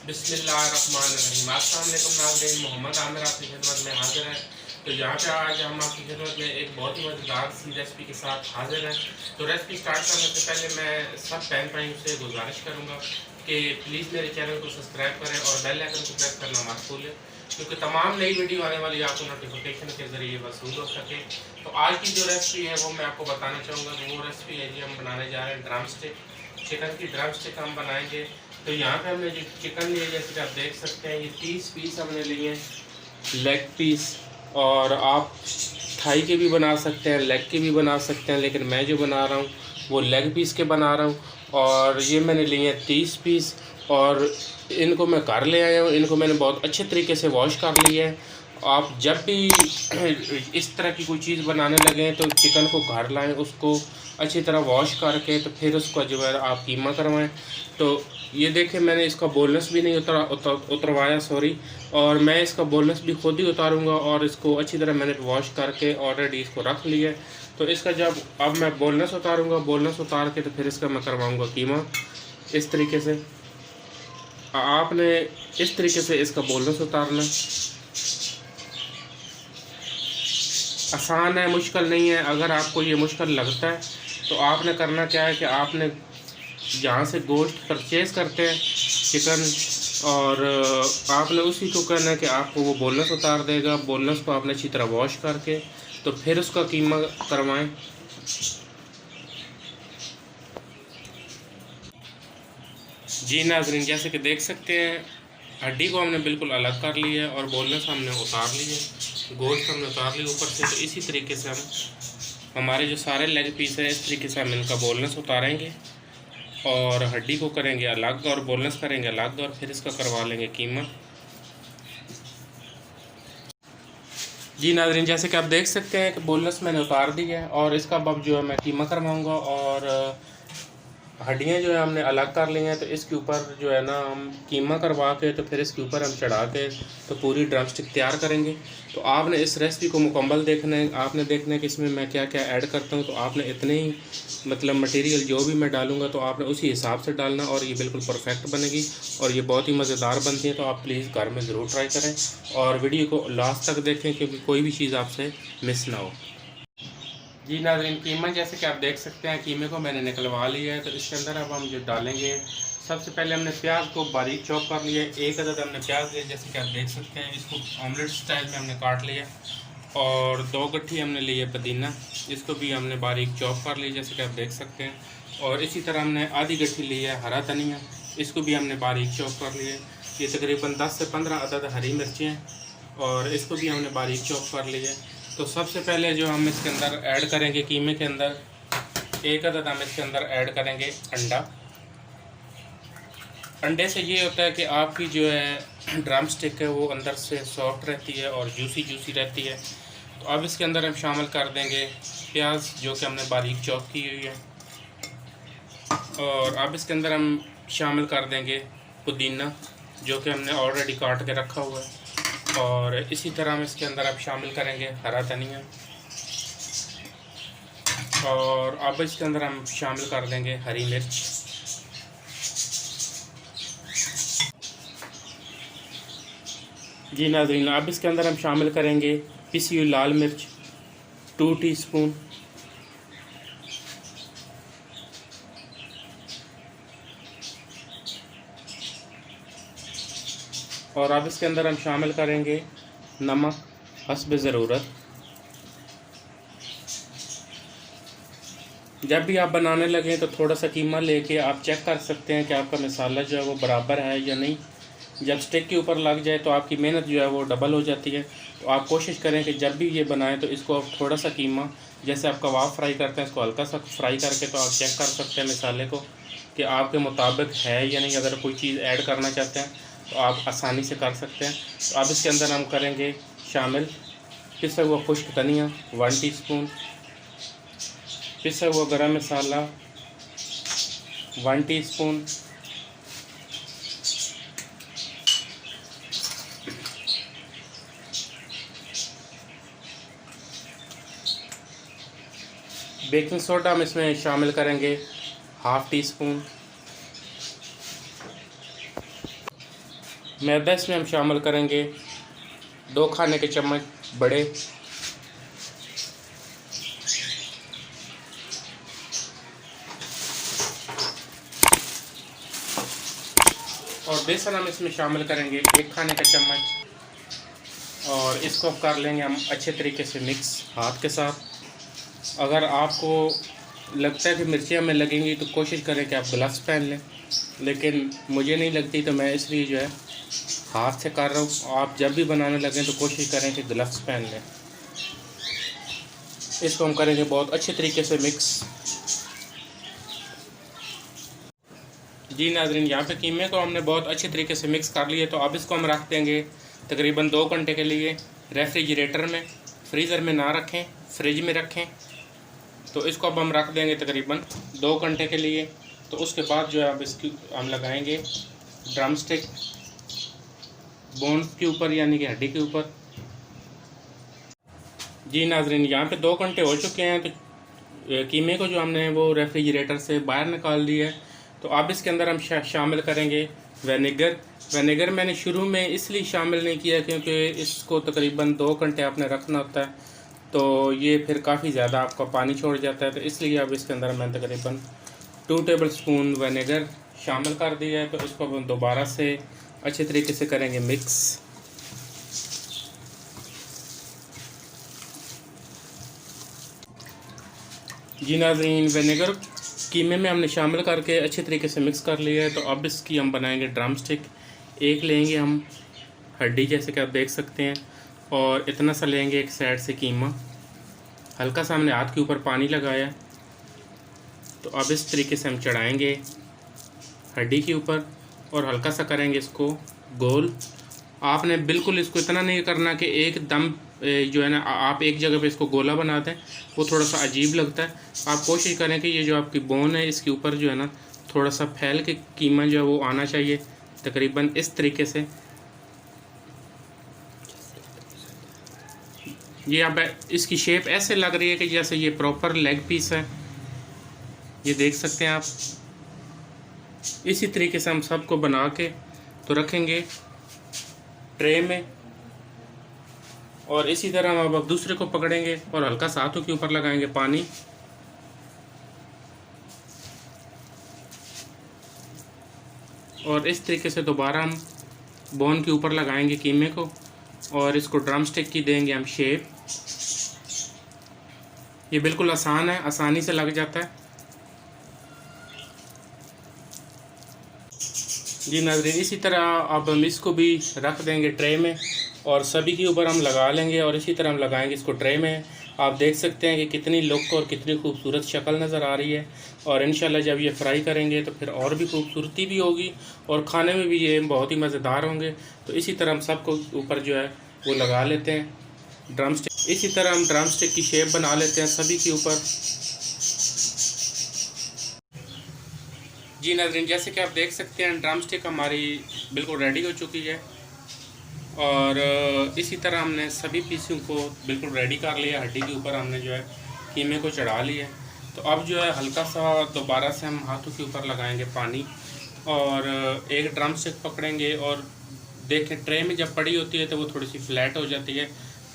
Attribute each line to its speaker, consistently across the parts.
Speaker 1: बिस्मिल्लाहिर्रहमानिर्रहीम। अस्सलाम वालेकुम नाज़रीन, मोहम्मद आमिर आपकी खिदमत में हाजिर है। तो यहाँ पे आज हम आपकी खिदमत में एक बहुत ही मज़ेदार सी रेसिपी के साथ हाजिर हैं। तो रेसिपी स्टार्ट करने से पहले मैं सब बहन भाइयों से गुजारिश करूँगा कि प्लीज़ मेरे चैनल को सब्सक्राइब करें और बेल आइकन को प्रेस करना मत भूलें, क्योंकि तमाम नई वीडियो आने वाली आपको नोटिफिकेशन के ज़रिए वसूल हो सके। तो आज की जो रेसिपी है वो मैं आपको बताना चाहूँगा कि वो रेसिपी है जी हम बनाने जा रहे हैं ड्रम स्टिक। चिकन की ड्रम स्टिक हम बनाएंगे। तो यहाँ पे हमने जो चिकन लिया, जैसे कि आप देख सकते हैं, ये 30 पीस हमने लिए हैं लेग पीस। और आप थाई के भी बना सकते हैं, लेग के भी बना सकते हैं, लेकिन मैं जो बना रहा हूँ वो लेग पीस के बना रहा हूँ। और ये मैंने लिए हैं 30 पीस और इनको मैं घर ले आया हूँ। इनको मैंने बहुत अच्छे तरीके से वॉश कर लिया है। आप जब भी इस तरह की कोई चीज़ बनाने लगें तो चिकन को घर लाएं, उसको अच्छी तरह वॉश करके तो फिर उसको जो है आप कीमा करवाएं। तो ये देखें, मैंने इसका बोनस भी नहीं उतरवाया, सॉरी। और मैं इसका बोनस भी खुद ही उतारूंगा और इसको अच्छी तरह मैंने वॉश करके ऑलरेडी इसको रख लिया है। तो इसका जब अब मैं बोनस उतारूंगा, बोनस उतार के तो फिर इसका मैं करवाऊंगा कीमा। इस तरीके से आपने इस तरीके से इसका बोनस उतारना। आसान है, मुश्किल नहीं है। अगर आपको ये मुश्किल लगता है तो आपने करना क्या है कि आपने जहाँ से गोश्त परचेज़ करते हैं चिकन, और आपने उसी को करना है कि आपको वो बोनस उतार देगा। बोनस को आपने अच्छी तरह वॉश करके तो फिर उसका कीमा करवाएं। जी नाज़रीन, जैसे कि देख सकते हैं, हड्डी को हमने बिल्कुल अलग कर लिया है और बोनस हमने उतार लिया है, गोश्त हमने उतार लिया ऊपर से। तो इसी तरीके से हम हमारे जो सारे लेग पीस हैं, इस तरीके से हम इनका बोनस उतारेंगे और हड्डी को करेंगे अलग और बोनस करेंगे अलग और फिर इसका करवा लेंगे कीमा। जी नाज़रीन, जैसे कि आप देख सकते हैं कि बोनस मैंने उतार दी है और इसका अब जो है मैं कीमा करवाऊँगा। और हड्डियाँ जो है हमने अलग कर ली हैं, तो इसके ऊपर जो है ना हम कीमा करवा के तो फिर इसके ऊपर हम चढ़ा के तो पूरी ड्रम स्टिक तैयार करेंगे। तो आपने इस रेसिपी को मुकम्मल देखना है, आपने देखना है कि इसमें मैं क्या क्या ऐड करता हूँ। तो आपने इतने ही मतलब मटेरियल जो भी मैं डालूँगा तो आपने उसी हिसाब से डालना और ये बिल्कुल परफेक्ट बनेगी और ये बहुत ही मज़ेदार बनती है। तो आप प्लीज़ घर में ज़रूर ट्राई करें और वीडियो को लास्ट तक देखें, क्योंकि कोई भी चीज़ आपसे मिस ना हो। जी नाज़रीन, कीमा जैसे कि आप देख सकते हैं, कीमे को मैंने निकलवा लिया है। तो इसके अंदर अब हम जो डालेंगे, सबसे पहले हमने प्याज को बारीक चॉप कर लिया है। एक अदद हमने प्याज लिया, जैसे कि आप देख सकते हैं, इसको ऑमलेट स्टाइल में हमने काट लिया। और 2 गट्ठी हमने ली है पुदीना, इसको भी हमने बारीक चॉप कर लिया, जैसे कि आप देख सकते हैं। और इसी तरह हमने आधी गट्ठी ली है हरा धनिया, इसको भी हमने बारीक चॉप कर लिया। ये तकरीबन 10 से 15 अदद हरी मिर्चें हैं और इसको भी हमने बारीक चॉप कर लिया। तो सबसे पहले जो हम इसके अंदर ऐड करेंगे कीमे के अंदर, एक अदद हम इसके अंदर ऐड करेंगे अंडा। अंडे से ये होता है कि आपकी जो है ड्रम स्टिक है वो अंदर से सॉफ्ट रहती है और जूसी जूसी रहती है। तो अब इसके अंदर हम शामिल कर देंगे प्याज, जो कि हमने बारीक चॉप की हुई है। और अब इसके अंदर हम शामिल कर देंगे पुदीना, जो कि हमने ऑलरेडी काट के रखा हुआ है। और इसी तरह हम इसके अंदर अब शामिल करेंगे हरा धनिया। और अब इसके अंदर हम शामिल कर देंगे हरी मिर्च। जी नाज़रीन, अब इसके अंदर हम शामिल करेंगे पिसी हुई लाल मिर्च 2 टीस्पून। और अब इसके अंदर हम शामिल करेंगे नमक हस्ब ज़रूरत। जब भी आप बनाने लगें तो थोड़ा सा कीमा लेके आप चेक कर सकते हैं कि आपका मसाला जो है वो बराबर है या नहीं। जब स्टिक के ऊपर लग जाए तो आपकी मेहनत जो है वो डबल हो जाती है। तो आप कोशिश करें कि जब भी ये बनाएं तो इसको आप थोड़ा सा कीमा, जैसे आप कबाब फ्राई करते हैं, इसको हल्का सा फ्राई करके तो आप चेक कर सकते हैं मसाले को कि आपके मुताबिक है या नहीं। अगर कोई चीज़ ऐड करना चाहते हैं तो आप आसानी से कर सकते हैं। तो अब इसके अंदर हम करेंगे शामिल पिसा हुआ खुश्क धनिया 1 टीस्पून, पिसा हुआ गरम मसाला 1 टीस्पून, बेकिंग सोडा हम इसमें शामिल करेंगे 1/2 टीस्पून, मैदा इसमें हम शामिल करेंगे 2 खाने के चम्मच बड़े। और बेसन हम इसमें शामिल करेंगे 1 खाने का चम्मच। और इसको कर लेंगे हम अच्छे तरीके से मिक्स हाथ के साथ। अगर आपको लगता है कि मिर्चियाँ में लगेंगी तो कोशिश करें कि आप ग्लव्स पहन लें, लेकिन मुझे नहीं लगती तो मैं इसलिए जो है हाथ से कर रहा हूँ। आप जब भी बनाने लगें तो कोशिश करें कि ग्लव्स पहन लें। इसको हम करेंगे बहुत अच्छे तरीके से मिक्स। जी नाज़रीन, यहाँ पे कीमे को हमने बहुत अच्छे तरीके से मिक्स कर लिया। तो अब इसको हम रख देंगे तकरीबन 2 घंटे के लिए रेफ्रिजरेटर में। फ्रीज़र में ना रखें, फ्रिज में रखें। तो इसको अब हम रख देंगे तकरीबन 2 घंटे के लिए। तो उसके बाद जो है अब इसकी हम लगाएंगे ड्रम स्टिक बोन के ऊपर, यानी कि हड्डी के ऊपर। जी नाज़रीन, यहाँ पे 2 घंटे हो चुके हैं। तो कीमे को जो हमने वो रेफ्रिजरेटर से बाहर निकाल दिया है। तो अब इसके अंदर हम शामिल करेंगे विनेगर। विनेगर मैंने शुरू में इसलिए शामिल नहीं किया क्योंकि इसको तकरीबन 2 घंटे आपने रखना होता है, तो ये फिर काफ़ी ज़्यादा आपका पानी छोड़ जाता है। तो इसलिए अब इसके अंदर मैंने तकरीबन 2 टेबल स्पून विनेगर शामिल कर दिया है। तो इसको हम दोबारा से अच्छे तरीके से करेंगे मिक्स। जी नाज़रीन, विनेगर कीमे में हमने शामिल करके अच्छे तरीके से मिक्स कर लिया है। तो अब इसकी हम बनाएंगे ड्रम स्टिक। एक लेंगे हम हड्डी, जैसे कि आप देख सकते हैं, और इतना सा लेंगे एक साइड से कीमा। हल्का सा हमने हाथ के ऊपर पानी लगाया। तो अब इस तरीके से हम चढ़ाएंगे हड्डी के ऊपर और हल्का सा करेंगे इसको गोल। आपने बिल्कुल इसको इतना नहीं करना कि एकदम जो है ना आप एक जगह पे इसको गोला बना दें, वो थोड़ा सा अजीब लगता है। आप कोशिश करें कि ये जो आपकी बोन है इसके ऊपर जो है ना थोड़ा सा फैल के कीमा जो है वो आना चाहिए, तकरीबन इस तरीके से। ये अब इसकी शेप ऐसे लग रही है कि जैसे ये प्रॉपर लेग पीस है, ये देख सकते हैं आप। इसी तरीके से हम सबको बना के तो रखेंगे ट्रे में। और इसी तरह हम अब दूसरे को पकड़ेंगे और हल्का सा हाथों के ऊपर लगाएंगे पानी। और इस तरीके से दोबारा हम बोन के ऊपर लगाएंगे कीमे को और इसको ड्रम स्टिक की देंगे हम शेप। ये बिल्कुल आसान है, आसानी से लग जाता है। जी नाज़रीन, इसी तरह अब हम इसको भी रख देंगे ट्रे में और सभी के ऊपर हम लगा लेंगे और इसी तरह हम लगाएंगे इसको ट्रे में। आप देख सकते हैं कि कितनी लुक और कितनी खूबसूरत शक्ल नज़र आ रही है। और इंशाल्लाह जब ये फ्राई करेंगे तो फिर और भी खूबसूरती भी होगी और खाने में भी ये बहुत ही मज़ेदार होंगे। तो इसी तरह हम सबको ऊपर जो है वो लगा लेते हैं ड्रम स्टिक। इसी तरह हम ड्रम स्टिक की शेप बना लेते हैं सभी के ऊपर। जी नाज़रीन, जैसे कि आप देख सकते हैं ड्रम स्टिक हमारी बिल्कुल रेडी हो चुकी है और इसी तरह हमने सभी पीसों को बिल्कुल रेडी कर लिया। हड्डी के ऊपर हमने जो है कीमे को चढ़ा लिया। तो अब जो है हल्का सा दोबारा से हम हाथों के ऊपर लगाएंगे पानी और एक ड्रम स्टिक पकड़ेंगे और देखें ट्रे में जब पड़ी होती है तो वो थोड़ी सी फ्लैट हो जाती है,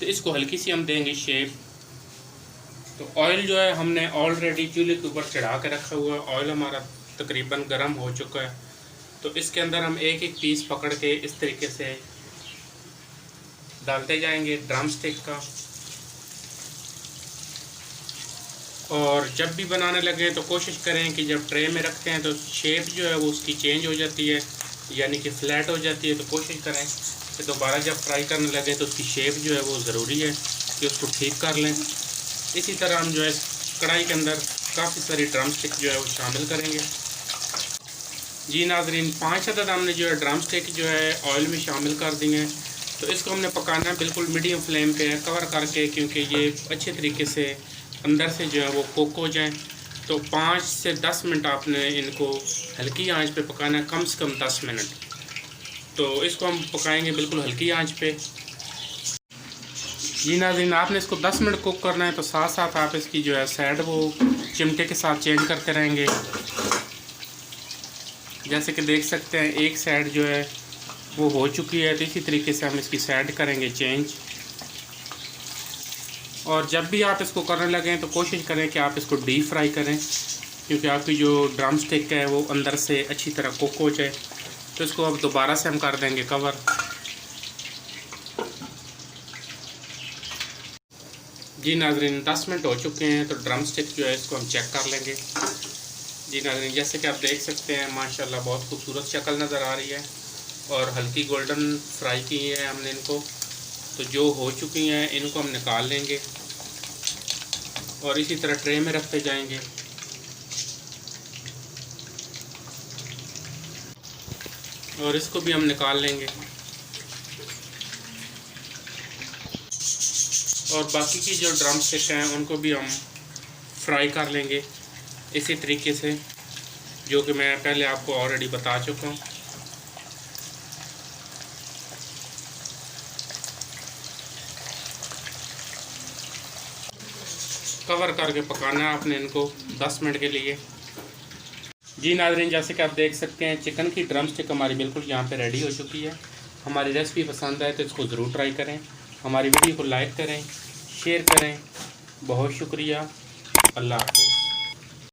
Speaker 1: तो इसको हल्की सी हम देंगे शेप। तो ऑयल जो है हमने ऑलरेडी चूल्हे के ऊपर चढ़ा के रखा हुआ है। ऑयल हमारा तकरीबन गर्म हो चुका है। तो इसके अंदर हम एक एक पीस पकड़ के इस तरीके से डालते जाएंगे ड्रम स्टिक का। और जब भी बनाने लगे तो कोशिश करें कि जब ट्रे में रखते हैं तो शेप जो है वो उसकी चेंज हो जाती है, यानी कि फ्लैट हो जाती है। तो कोशिश करें कि दोबारा जब फ्राई करने लगे तो उसकी शेप जो है वो ज़रूरी है कि उसको ठीक कर लें। इसी तरह हम जो है कढ़ाई के अंदर काफ़ी सारी ड्रम स्टिक जो है वो शामिल करेंगे। जी नाज़रीन, 5 अदद हमने जो है ड्रम स्टिक जो है ऑयल में शामिल कर दी हैं। तो इसको हमने पकाना बिल्कुल मीडियम फ्लेम पे कवर करके, क्योंकि ये अच्छे तरीके से अंदर से जो है वो कुक हो जाएं। तो 5 से 10 मिनट आपने इनको हल्की आंच पे पकाना है, कम से कम 10 मिनट। तो इसको हम पकाएंगे बिल्कुल हल्की आंच पे। जी नाज़रीन, आपने इसको 10 मिनट कुक करना है। तो साथ साथ आप इसकी जो है साइड वो चिमटे के साथ चेंज करते रहेंगे। जैसे कि देख सकते हैं एक साइड जो है वो हो चुकी है। तो इसी तरीके से हम इसकी साइड करेंगे चेंज। और जब भी आप इसको करने लगें तो कोशिश करें कि आप इसको डीप फ्राई करें, क्योंकि आपकी जो ड्रम स्टिक है वो अंदर से अच्छी तरह कुक हो जाए। तो इसको अब दोबारा से हम कर देंगे कवर। जी नाज़रीन, 10 मिनट हो चुके हैं। तो ड्रम स्टिक जो है इसको हम चेक कर लेंगे। जी नाज़रीन, जैसे कि आप देख सकते हैं माशाल्लाह बहुत खूबसूरत शक्ल नज़र आ रही है और हल्की गोल्डन फ्राई की है हमने इनको। तो जो हो चुकी हैं इनको हम निकाल लेंगे और इसी तरह ट्रे में रखते जाएंगे। और इसको भी हम निकाल लेंगे और बाकी की जो ड्रम स्टिक हैं उनको भी हम फ्राई कर लेंगे इसी तरीके से, जो कि मैं पहले आपको ऑलरेडी बता चुका हूँ। कवर करके पकाना है आपने इनको 10 मिनट के लिए। जी नाज़रीन, जैसे कि आप देख सकते हैं चिकन की ड्रम स्टिक हमारी बिल्कुल यहाँ पे रेडी हो चुकी है। हमारी रेसिपी पसंद आए तो इसको ज़रूर ट्राई करें। हमारी वीडियो को लाइक करें, शेयर करें। बहुत शुक्रिया। अल्लाह हाफ़िज़।